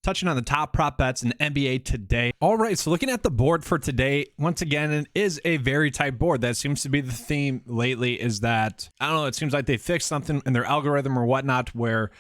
touching on the top prop bets in the NBA today. All right, so looking at the board for today, once again, it is a very tight board. That seems to be the theme lately, is that, I don't know, it seems like they fixed something in their algorithm or whatnot where,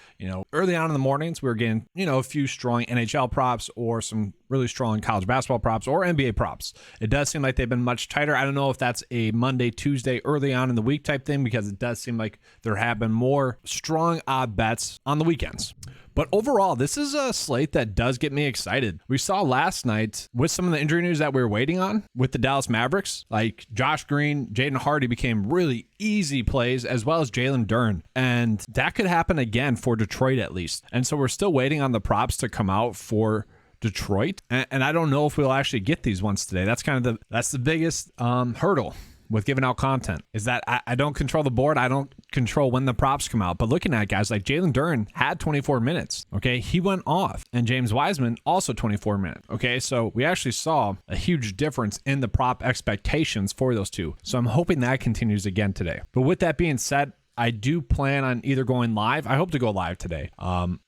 early on in the mornings, we were getting, a few strong NHL props or some really strong college basketball props or NBA props. It does seem like they've been much tighter. I don't know if that's a Monday, Tuesday, early on in the week type thing, because it does seem like there have been more strong odd bets on the weekends. But overall, this is a slate that does get me excited. We saw last night with some of the injury news that we were waiting on with the Dallas Mavericks, like Josh Green, Jaden Hardy became really easy plays, as well as Jalen Duren. And that could happen again for Detroit at least. And so we're still waiting on the props to come out for Detroit. And I don't know if we'll actually get these ones today. That's kind of that's the biggest hurdle with giving out content, is that I don't control the board. I don't control when the props come out. But looking at guys like Jalen Duren had 24 minutes. Okay, he went off. And James Wiseman also 24 minutes. Okay, so we actually saw a huge difference in the prop expectations for those two. So I'm hoping that continues again today. But with that being said, I do plan on either going live. I hope to go live today.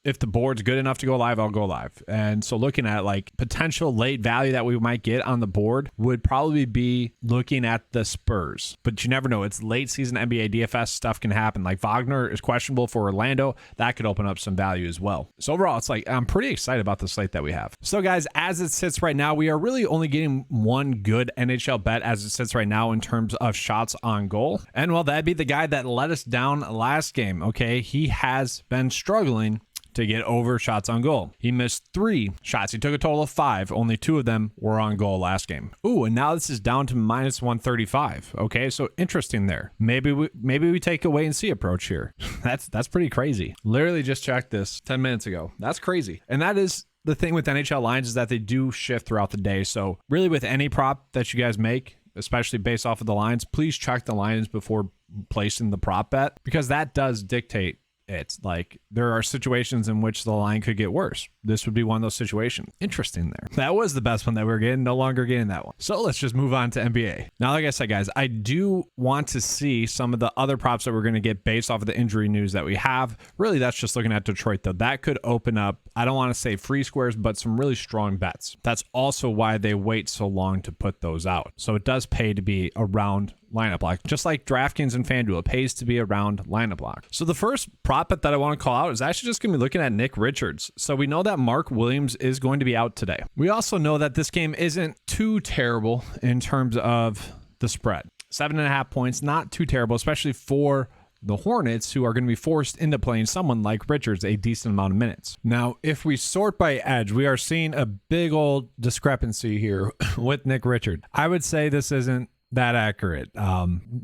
If the board's good enough to go live, I'll go live. And so looking at like potential late value that we might get on the board would probably be looking at the Spurs. But you never know. It's late season NBA DFS. Stuff can happen. Like Wagner is questionable for Orlando. That could open up some value as well. So overall, it's like I'm pretty excited about the slate that we have. So guys, as it sits right now, we are really only getting one good NHL bet as it sits right now in terms of shots on goal. And well, that'd be the guy that let us down last game. Okay, he has been struggling to get over shots on goal. He missed 3 shots. He took a total of 5. Only 2 of them were on goal last game. Ooh, and now this is down to minus 135. Okay, so interesting there. Maybe we take a wait and see approach here. That's pretty crazy. Literally just checked this 10 minutes ago. That's crazy. And that is the thing with NHL lines, is that they do shift throughout the day. So really with any prop that you guys make, especially based off of the lines, please check the lines before placing the prop bet, because that does dictate it. Like there are situations in which the line could get worse. This would be one of those situations. Interesting there. That was the best one that we were getting. No longer getting that one. So let's just move on to NBA. Now, like I said, guys, I do want to see some of the other props that we're going to get based off of the injury news that we have. Really, that's just looking at Detroit, though. That could open up, I don't want to say free squares, but some really strong bets. That's also why they wait so long to put those out. So it does pay to be around lineup lock. Just like DraftKings and FanDuel, it pays to be around lineup lock. So the first prop bet that I want to call out is actually just going to be looking at Nick Richards. So we know that Mark Williams is going to be out today. We also know that this game isn't too terrible in terms of the spread. 7.5 points, not too terrible, especially for the Hornets, who are going to be forced into playing someone like Richards a decent amount of minutes. Now, if we sort by edge, we are seeing a big old discrepancy here with Nick Richards. I would say this isn't that accurate,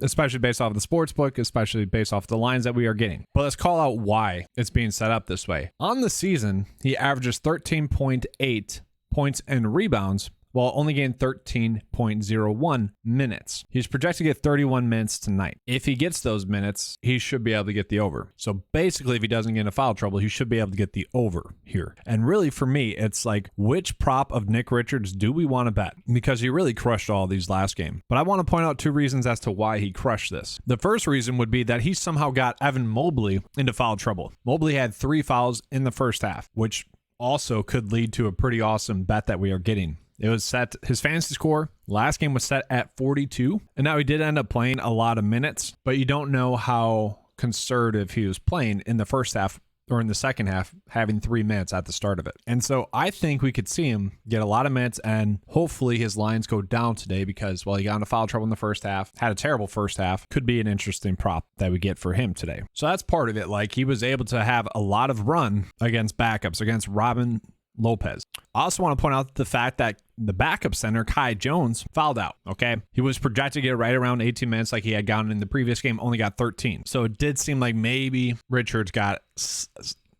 especially based off of the sports book, especially based off the lines that we are getting. But let's call out why it's being set up this way. On the season, he averages 13.8 points and rebounds, while only getting 13.01 minutes. He's projected to get 31 minutes tonight. If he gets those minutes, he should be able to get the over. So basically, if he doesn't get into foul trouble, he should be able to get the over here. And really, for me, it's like, which prop of Nick Richards do we want to bet? Because he really crushed all these last game. But I want to point out 2 reasons as to why he crushed this. The first reason would be that he somehow got Evan Mobley into foul trouble. Mobley had 3 fouls in the first half, which also could lead to a pretty awesome bet that we are getting. It was set, his fantasy score last game was set at 42. And now he did end up playing a lot of minutes, but you don't know how conservative he was playing in the first half or in the second half, having 3 minutes at the start of it. And so I think we could see him get a lot of minutes, and hopefully his lines go down today because, well, he got into foul trouble in the first half, had a terrible first half. Could be an interesting prop that we get for him today. So that's part of it. Like, he was able to have a lot of run against backups, against Robin Lopez. I also want to point out the fact that the backup center, Kai Jones, fouled out, okay? He was projected to get right around 18 minutes like he had gotten in the previous game, only got 13. So it did seem like maybe Richards got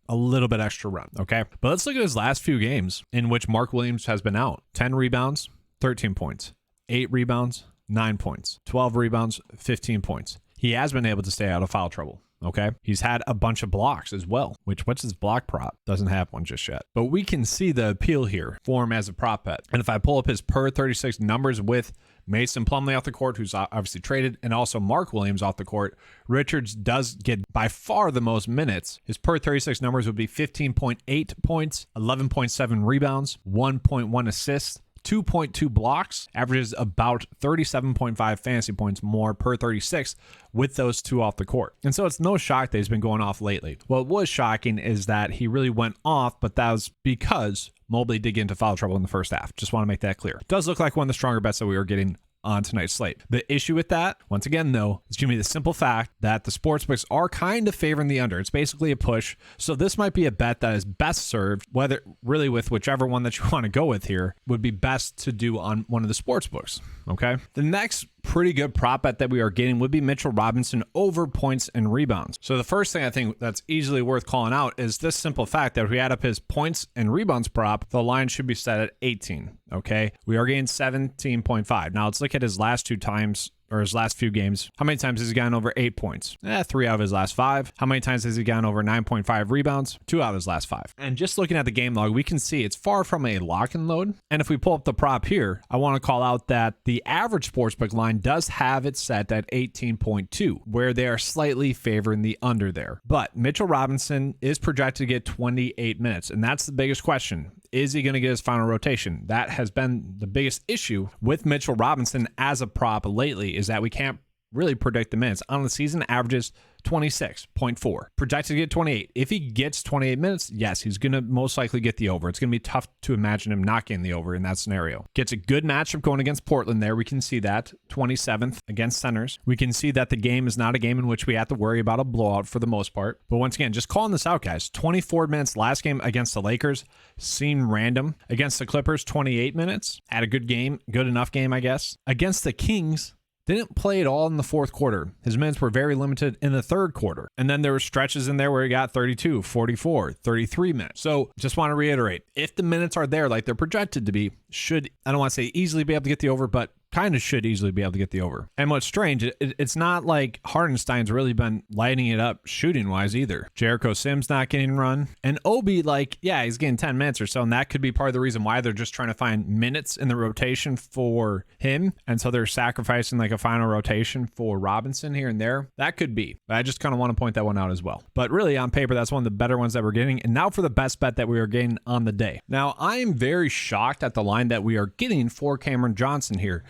a little bit extra run, okay? But let's look at his last few games in which Mark Williams has been out. 10 rebounds, 13 points. 8 rebounds, 9 points. 12 rebounds, 15 points. He has been able to stay out of foul trouble. Okay. He's had a bunch of blocks as well, what's his block prop? Doesn't have one just yet. But we can see the appeal here for him as a prop bet. And if I pull up his per 36 numbers with Mason Plumlee off the court, who's obviously traded, and also Mark Williams off the court, Richards does get by far the most minutes. His per 36 numbers would be 15.8 points, 11.7 rebounds, 1.1 assists, 2.2 blocks, averages about 37.5 fantasy points more per 36 with those two off the court. And so it's no shock that he's been going off lately. What was shocking is that he really went off, but that was because Mobley did get into foul trouble in the first half. Just want to make that clear. It does look like one of the stronger bets that we were getting on tonight's slate. The issue with that, once again, though, is going to be the simple fact that the sportsbooks are kind of favoring the under. It's basically a push. So this might be a bet that is best served, whether really with whichever one that you want to go with here, would be best to do on one of the sportsbooks. Okay. The next pretty good prop bet that we are getting would be Mitchell Robinson over points and rebounds. So the first thing I think that's easily worth calling out is this simple fact that if we add up his points and rebounds prop, the line should be set at 18. Okay. We are getting 17.5. Now let's look at his last two times, or his last few games. How many times has he gotten over 8 points? 3 out of his last 5. How many times has he gotten over 9.5 rebounds? 2 out of his last 5. And just looking at the game log, we can see it's far from a lock and load. And if we pull up the prop here, I want to call out that the average sportsbook line does have it set at 18.2, where they are slightly favoring the under there. But Mitchell Robinson is projected to get 28 minutes, and that's the biggest question. Is he going to get his final rotation? That has been the biggest issue with Mitchell Robinson as a prop lately, is that we can't really predict the minutes. On the season, averages 26.4. Projected to get 28. If he gets 28 minutes, yes, he's going to most likely get the over. It's going to be tough to imagine him not getting the over in that scenario. Gets a good matchup going against Portland there. We can see that. 27th against centers. We can see that the game is not a game in which we have to worry about a blowout for the most part. But once again, just calling this out, guys. 24 minutes last game against the Lakers. Seemed random. Against the Clippers, 28 minutes. Had a good game. Good enough game, I guess. Against the Kings, didn't play at all in the fourth quarter. His minutes were very limited in the third quarter. And then there were stretches in there where he got 32, 44, 33 minutes. So just want to reiterate, if the minutes are there like they're projected to be, should, I don't want to say easily be able to get the over, but kind of should easily be able to get the over. And what's strange, it's not like Hardenstein's really been lighting it up shooting wise either. Jericho Sims not getting run. And Obi, like, yeah, he's getting 10 minutes or so. And that could be part of the reason why they're just trying to find minutes in the rotation for him. And so they're sacrificing like a final rotation for Robinson here and there. That could be. But I just kind of want to point that one out as well. But really on paper, that's one of the better ones that we're getting. And now for the best bet that we are getting on the day. Now, I am very shocked at the line that we are getting for Cameron Johnson here.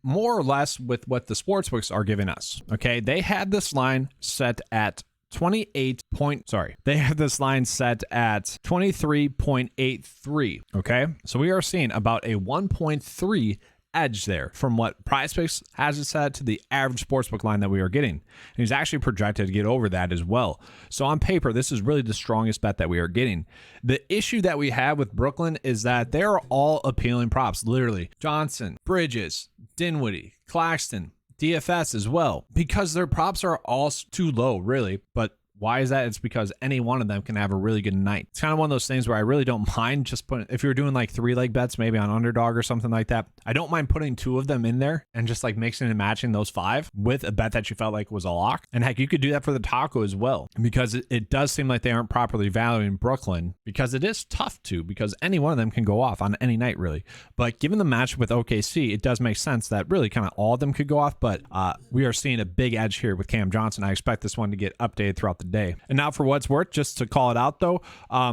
More or less with what the sportsbooks are giving us. Okay, they had this line set at 23.83. Okay, so we are seeing about a 1.3 edge there from what PrizePicks has it set to the average sportsbook line that we are getting. And he's actually projected to get over that as well. So on paper, this is really the strongest bet that we are getting. The issue that we have with Brooklyn is that they are all appealing props, literally. Johnson, Bridges, Dinwiddie, Claxton, DFS as well, because their props are all too low, really. But why is that? It's because any one of them can have a really good night. It's kind of one of those things where I really don't mind just putting, if you're doing like 3-leg bets, maybe on Underdog or something like that, I don't mind putting 2 of them in there and just like mixing and matching those 5 with a bet that you felt like was a lock. And heck, you could do that for the taco as well, because it does seem like they aren't properly valuing Brooklyn, because it is tough to, because any one of them can go off on any night really. But given the matchup with OKC, it does make sense that really kind of all of them could go off. But we are seeing a big edge here with Cam Johnson. I expect this one to get updated throughout the day. And now for what's worth, just to call it out though,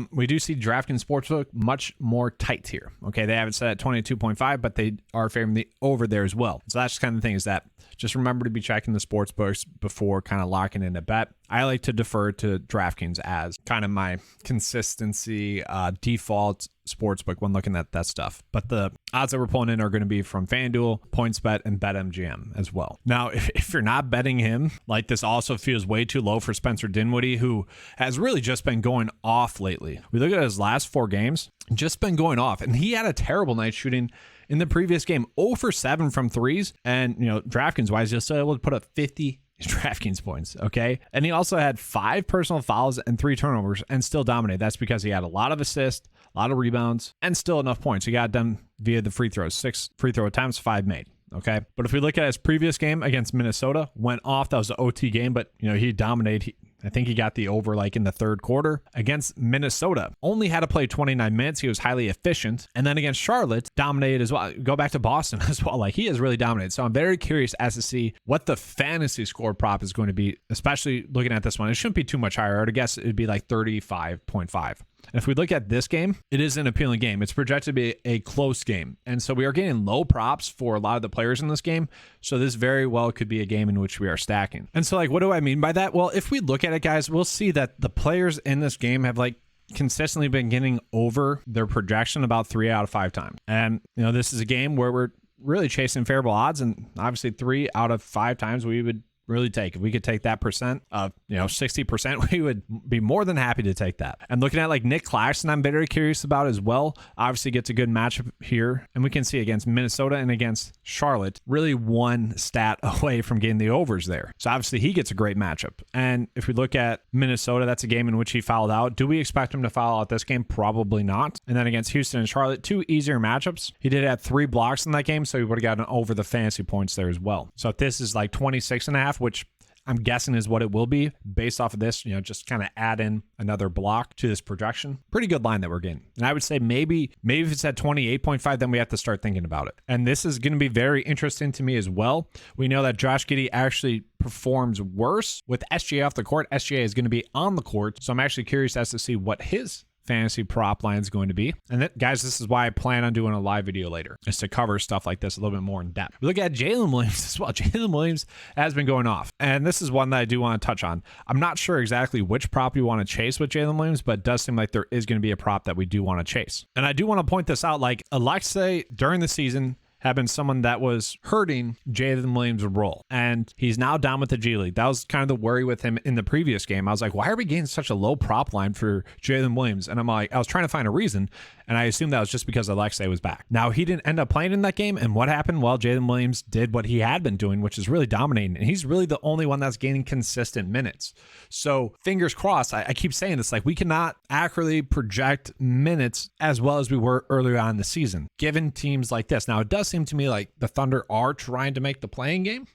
we do see DraftKings Sportsbook much more tight here. Okay, they have it set at 22.5, but they are favoring the over there as well. So that's just kind of the thing, is that just remember to be checking the sportsbooks before kind of locking in a bet. I like to defer to DraftKings as kind of my consistency default sportsbook when looking at that stuff. But the odds that we're pulling in are going to be from FanDuel, PointsBet, and BetMGM as well. Now, if you're not betting him, like, this also feels way too low for Spencer Dinwiddie, who has really just been going off lately. We look at his last 4 games, just been going off. And he had a terrible night shooting in the previous game, 0 for 7 from threes. And, you know, DraftKings wise, he's still able to put up 50 DraftKings points, okay? And he also had 5 personal fouls and 3 turnovers and still dominated. That's because he had a lot of assists, a lot of rebounds, and still enough points. He got done via the free throws. 6 free throw attempts, 5 made. Okay. But if we look at his previous game against Minnesota, went off. That was an OT game, but he dominated. I think he got the over like in the third quarter against Minnesota. Only had to play 29 minutes. He was highly efficient. And then against Charlotte, dominated as well. Go back to Boston as well. Like he has really dominated. So I'm very curious as to see what the fantasy score prop is going to be, especially looking at this one. It shouldn't be too much higher. I would guess it'd be like 35.5. And if we look at this game, it is an appealing game. It's projected to be a close game. And so we are getting low props for a lot of the players in this game. So this very well could be a game in which we are stacking. And so like, what do I mean by that? Well, if we look at it, guys, we'll see that the players in this game have like consistently been getting over their projection about 3 out of 5 times. And, this is a game where we're really chasing favorable odds. And obviously 3 out of 5 times we would really take. If we could take that percent of 60%, we would be more than happy to take that. And looking at like Nick Claxton, I'm very curious about as well. Obviously gets a good matchup here, and we can see against Minnesota and against Charlotte, really one stat away from getting the overs there. So obviously he gets a great matchup. And if we look at Minnesota, that's a game in which he fouled out. Do we expect him to foul out this game? Probably not. And then against Houston and Charlotte, 2 easier matchups. He did have 3 blocks in that game, so he would have gotten over the fantasy points there as well. So if this is like 26.5, which I'm guessing is what it will be based off of this, just kind of add in another block to this projection. Pretty good line that we're getting. And I would say maybe if it's at 28.5, then we have to start thinking about it. And this is going to be very interesting to me as well. We know that Josh Giddey actually performs worse with SGA off the court. SGA is going to be on the court. So I'm actually curious as to see what his fantasy prop line is going to be. And guys, this is why I plan on doing a live video later, is to cover stuff like this a little bit more in depth. We look at Jalen Williams as well. Jalen Williams has been going off, and this is one that I do want to touch on. I'm not sure exactly which prop you want to chase with Jalen Williams, but it does seem like there is going to be a prop that we do want to chase. And I do want to point this out, like Alexei during the season have been someone that was hurting Jalen Williams' role. And he's now down with the G League. That was kind of the worry with him in the previous game. I was like, why are we getting such a low prop line for Jalen Williams? And I was trying to find a reason, and I assumed that was just because Alexei was back. Now, he didn't end up playing in that game, and what happened? Well, Jalen Williams did what he had been doing, which is really dominating, and he's really the only one that's gaining consistent minutes. So, fingers crossed, I keep saying this, like, we cannot accurately project minutes as well as we were earlier on in the season, given teams like this. Now, it does seem to me like the Thunder are trying to make the playing game.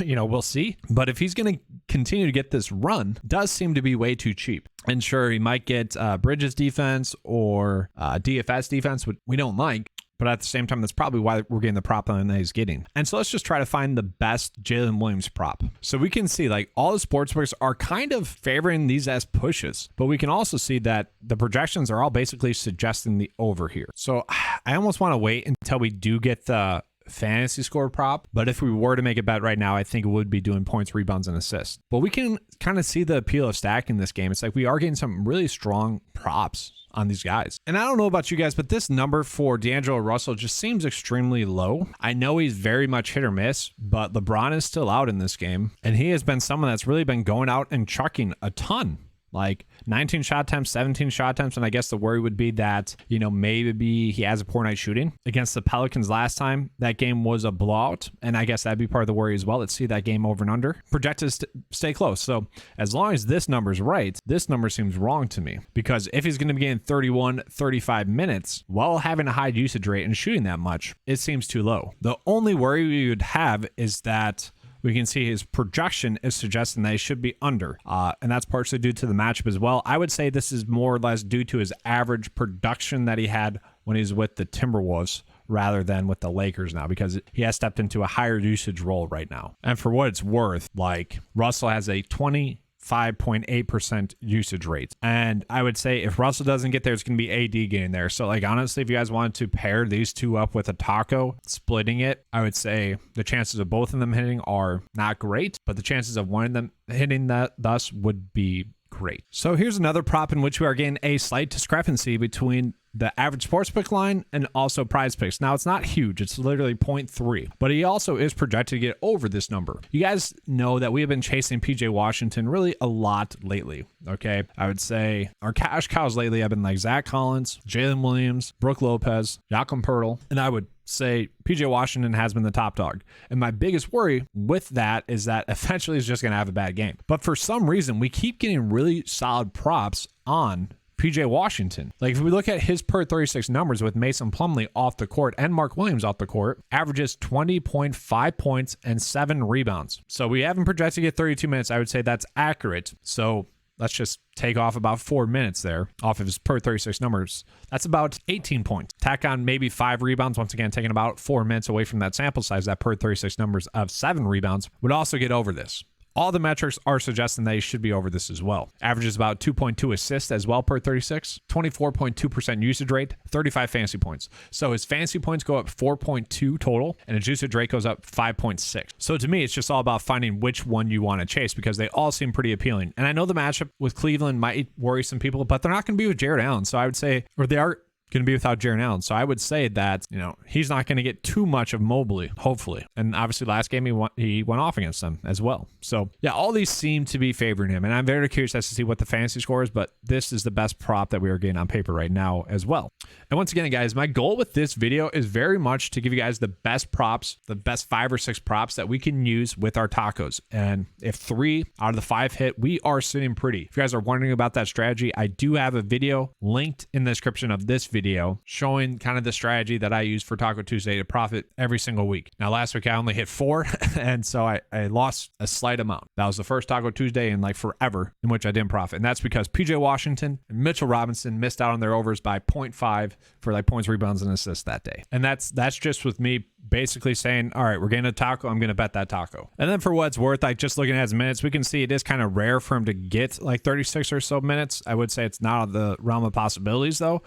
We'll see. But if he's going to continue to get this run, does seem to be way too cheap. And sure, he might get Bridges defense or DFS defense, which we don't like. But at the same time, that's probably why we're getting the prop line that he's getting. And so let's just try to find the best Jalen Williams prop. So we can see like all the sportsbooks are kind of favoring these as pushes, but we can also see that the projections are all basically suggesting the over here. So I almost want to wait until we do get the fantasy score prop, but if we were to make a bet right now, I think it would be doing points, rebounds, and assists. But we can kind of see the appeal of stacking this game. It's like we are getting some really strong props on these guys. And I don't know about you guys, but this number for D'Angelo Russell just seems extremely low. I know he's very much hit or miss, but LeBron is still out in this game, and he has been someone that's really been going out and chucking a ton. Like 19 shot attempts, 17 shot attempts. And I guess the worry would be that, maybe he has a poor night shooting. Against the Pelicans last time, that game was a blowout. And I guess that'd be part of the worry as well. Let's see that game over and under. Projected to stay close. So as long as this number's right, this number seems wrong to me. Because if he's going to be getting 31, 35 minutes while having a high usage rate and shooting that much, it seems too low. The only worry we would have is that we can see his projection is suggesting that he should be under. And that's partially due to the matchup as well. I would say this is more or less due to his average production that he had when he was with the Timberwolves rather than with the Lakers now, because he has stepped into a higher usage role right now. And for what it's worth, like Russell has a 25.8% usage rate. And I would say if Russell doesn't get there, it's going to be AD getting there. So like, honestly, if you guys wanted to pair these two up with a taco, splitting it, I would say the chances of both of them hitting are not great, but the chances of one of them hitting that thus would be great. So here's another prop in which we are getting a slight discrepancy between the average sportsbook line and also PrizePicks. Now, it's not huge. It's literally 0.3, but he also is projected to get over this number. You guys know that we have been chasing PJ Washington really a lot lately, okay? I would say our cash cows lately have been like Zach Collins, Jalen Williams, Brook Lopez, Jakob Poeltl, and I would say PJ Washington has been the top dog. And my biggest worry with that is that eventually he's just going to have a bad game. But for some reason, we keep getting really solid props on PJ Washington. Like if we look at his per 36 numbers with Mason Plumlee off the court and Mark Williams off the court, averages 20.5 points and 7 rebounds. So we haven't projected to get 32 minutes. I would say that's accurate. So let's just take off about 4 minutes there off of his per 36 numbers. That's about 18 points. Tack on maybe 5 rebounds. Once again, taking about 4 minutes away from that sample size, that per 36 numbers of 7 rebounds would also get over this. All the metrics are suggesting that he should be over this as well. Averages about 2.2 assists as well per 36, 24.2% usage rate, 35 fantasy points. So his fantasy points go up 4.2 total, and his usage rate goes up 5.6. So to me, it's just all about finding which one you want to chase because they all seem pretty appealing. And I know the matchup with Cleveland might worry some people, but they're not going to be with Jared Allen. So I would say, or they are going to be without Jared Allen. So I would say that, he's not going to get too much of Mobley, hopefully. And obviously last game he went off against them as well. So yeah, all these seem to be favoring him. And I'm very curious as to see what the fantasy score is, but this is the best prop that we are getting on paper right now as well. And once again, guys, my goal with this video is very much to give you guys the best props, the best 5 or 6 props that we can use with our tacos. And if 3 out of the 5 hit, we are sitting pretty. If you guys are wondering about that strategy, I do have a video linked in the description of this video showing kind of the strategy that I use for Taco Tuesday to profit every single week. Now, last week I only hit 4, and so I lost a slight amount. That was the first Taco Tuesday in like forever in which I didn't profit. And that's because PJ Washington and Mitchell Robinson missed out on their overs by 0.5 for like points, rebounds, and assists that day. And that's just with me basically saying, all right, we're getting a taco, I'm going to bet that taco. And then for what it's worth, like just looking at his minutes, we can see it is kind of rare for him to get like 36 or so minutes. I would say it's not out of the realm of possibilities though.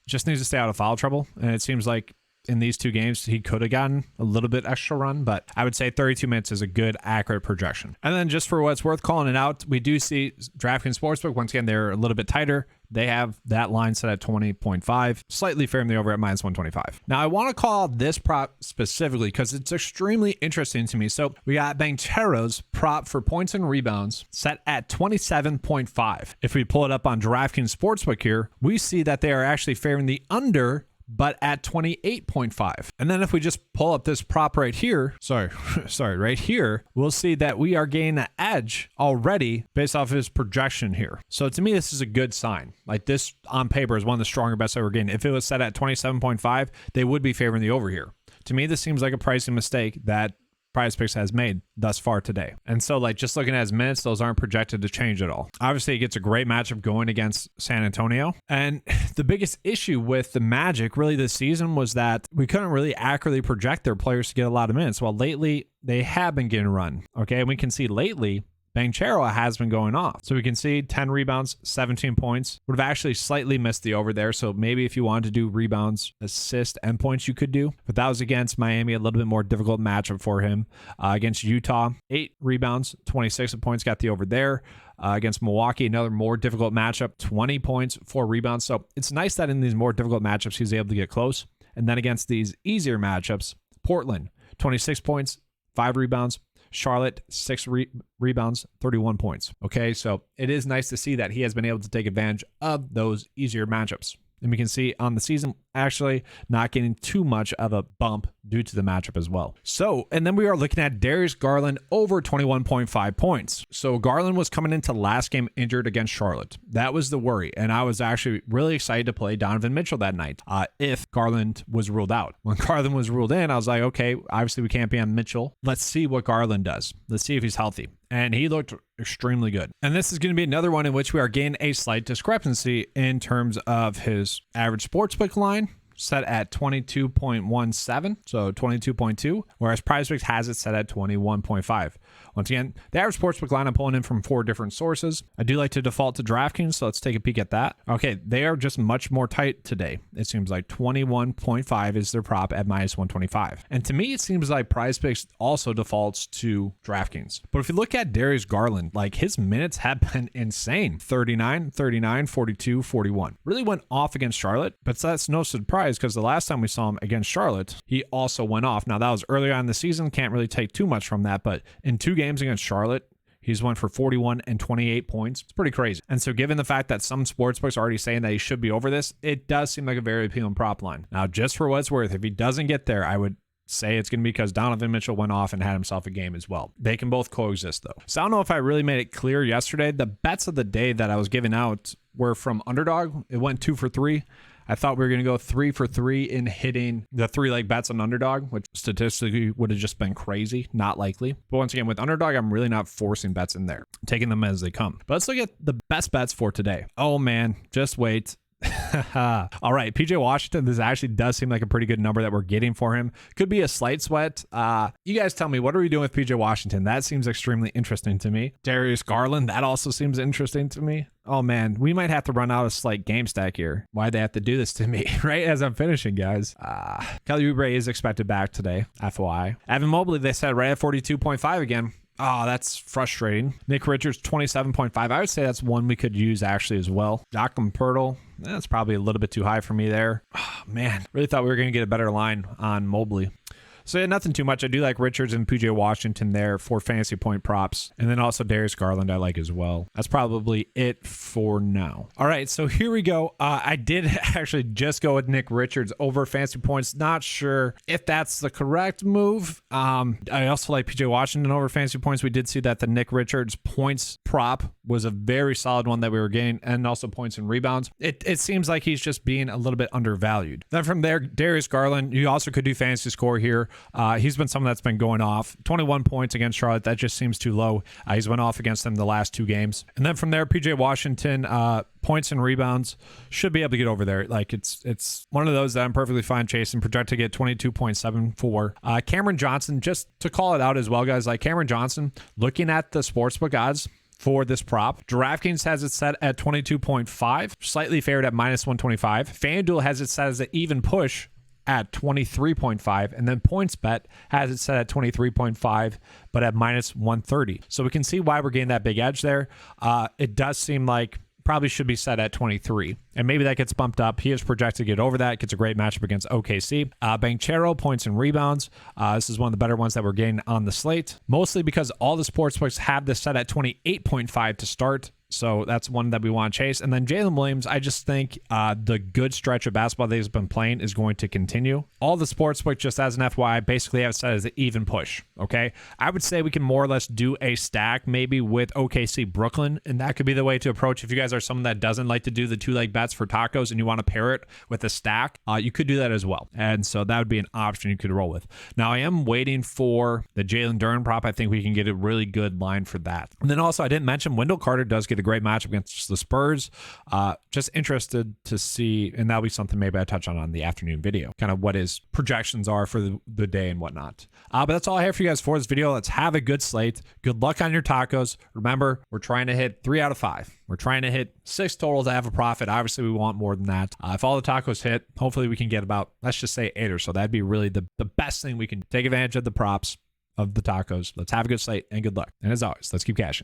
Just needs to stay out of foul trouble. And it seems like in these 2 games, he could have gotten a little bit extra run, but I would say 32 minutes is a good, accurate projection. And then just for what's worth calling it out, we do see DraftKings Sportsbook. Once again, they're a little bit tighter. They have that line set at 20.5, slightly favoring the over at -125. Now, I want to call out this prop specifically because it's extremely interesting to me. So we got Banchero's prop for points and rebounds set at 27.5. If we pull it up on DraftKings Sportsbook here, we see that they are actually favoring the under, but at 28.5. And then if we just pull up this prop right here, right here, we'll see that we are gaining an edge already based off of his projection here. So to me, this is a good sign. Like this on paper is one of the stronger bets that we're getting. If it was set at 27.5, they would be favoring the over here. To me, this seems like a pricing mistake that PrizePicks has made thus far today. And so like just looking at his minutes, those aren't projected to change at all. Obviously, he gets a great matchup going against San Antonio. And the biggest issue with the Magic really this season was that we couldn't really accurately project their players to get a lot of minutes. Well, lately they have been getting run. Okay. And we can see lately Banchero has been going off. So we can see 10 rebounds, 17 points. Would have actually slightly missed the over there. So maybe if you wanted to do rebounds, assist, and points, you could do. But that was against Miami, a little bit more difficult matchup for him. Against Utah, 8 rebounds, 26 points, got the over there. Against Milwaukee, another more difficult matchup, 20 points, 4 rebounds. So it's nice that in these more difficult matchups, he's able to get close. And then against these easier matchups, Portland, 26 points, 5 rebounds. Charlotte, 6 rebounds, 31 points. Okay, so it is nice to see that he has been able to take advantage of those easier matchups. And we can see on the season, actually not getting too much of a bump due to the matchup as well. So, and then we are looking at Darius Garland over 21.5 points. So Garland was coming into last game injured against Charlotte. That was the worry. And I was actually really excited to play Donovan Mitchell that night if Garland was ruled out. When Garland was ruled in, I was like, okay, obviously we can't be on Mitchell. Let's see what Garland does. Let's see if he's healthy. And he looked extremely good. And this is going to be another one in which we are gaining a slight discrepancy in terms of his average sportsbook line set at 22.17, so 22.2, whereas PrizePicks has it set at 21.5. Once again, the average sportsbook line I'm pulling in from 4 different sources. I do like to default to DraftKings, so let's take a peek at that. Okay, they are just much more tight today. It seems like 21.5 is their prop at -125. And to me, it seems like PrizePicks also defaults to DraftKings. But if you look at Darius Garland, like his minutes have been insane. 39, 39, 42, 41. Really went off against Charlotte, but that's no surprise because the last time we saw him against Charlotte, he also went off. Now, that was earlier on in the season. Can't really take too much from that, but in 2 games against Charlotte, he's went for 41 and 28 points. It's pretty crazy. And so given the fact that some sportsbooks are already saying that he should be over this, it does seem like a very appealing prop line. Now, just for what it's worth, if he doesn't get there, I would say it's going to be because Donovan Mitchell went off and had himself a game as well. They can both coexist though. So I don't know if I really made it clear yesterday. The bets of the day that I was giving out were from Underdog. It went 2 for 3. I thought we were going to go 3 for 3 in hitting the 3-leg bets on Underdog, which statistically would have just been crazy, not likely. But once again, with Underdog, I'm really not forcing bets in there, I'm taking them as they come. But let's look at the best bets for today. Oh man, just wait. All right, PJ Washington, this actually does seem like a pretty good number that we're getting for him. Could be a slight sweat. You guys tell me, what are we doing with PJ Washington? That seems extremely interesting to me. Darius Garland, that also seems interesting to me. Oh man, we might have to run out a slight game stack here. Why'd they have to do this to me, right? As I'm finishing, guys. Kelly Oubre is expected back today, FYI. Evan Mobley, they said right at 42.5 again. Oh, that's frustrating. Nick Richards, 27.5. I would say that's one we could use actually as well. Joachim Poeltl, that's probably a little bit too high for me there. Oh, man, really thought we were going to get a better line on Mobley. So yeah, nothing too much. I do like Richards and PJ Washington there for fantasy point props. And then also Darius Garland I like as well. That's probably it for now. All right, so here we go. I did actually just go with Nick Richards over fantasy points. Not sure if that's the correct move. I also like PJ Washington over fantasy points. We did see that the Nick Richards points prop was a very solid one that we were getting, and also points and rebounds. It seems like he's just being a little bit undervalued. Then from there, Darius Garland, you also could do fantasy score here. He's been someone that's been going off. 21 points against Charlotte. That just seems too low. He's went off against them the last 2 games. And then from there, PJ Washington, points and rebounds, should be able to get over there. Like it's one of those that I'm perfectly fine chasing. Projected to get 22.74. Cameron Johnson, just to call it out as well, guys, like Cameron Johnson, looking at the sportsbook odds for this prop, DraftKings has it set at 22.5, slightly favored at -125. FanDuel has it set as an even push at 23.5, and then PointsBet has it set at 23.5 but at -130. So we can see why we're getting that big edge there. It does seem like probably should be set at 23, and maybe that gets bumped up. He is projected to get over that. Gets a great matchup against OKC. Banchero, points and rebounds. This is one of the better ones that we're getting on the slate, mostly because all the sportsbooks have this set at 28.5 to start. So that's one that we want to chase. And then Jalen Williams, I just think the good stretch of basketball that he's been playing is going to continue. All the sportsbook, just as an FYI, basically have it set as an even push. Okay, I would say we can more or less do a stack maybe with OKC Brooklyn, and that could be the way to approach. If you guys are someone that doesn't like to do the 2-leg bets for tacos and you want to pair it with a stack, you could do that as well. And so that would be an option you could roll with. Now I am waiting for the Jalen Duren prop. I think we can get a really good line for that. And then also I didn't mention Wendell Carter does get a great matchup against the Spurs. Just interested to see, and that'll be something maybe I touch on the afternoon video, kind of what his projections are for the day and whatnot. But that's all I have for you guys for this video. Let's have a good slate. Good luck on your tacos. Remember, we're trying to hit 3 out of 5. We're trying to hit 6 total to have a profit. Obviously, we want more than that. If all the tacos hit, hopefully we can get about, let's just say 8 or so. That'd be really the best thing. We can take advantage of the props of the tacos. Let's have a good slate and good luck. And as always, let's keep cashing.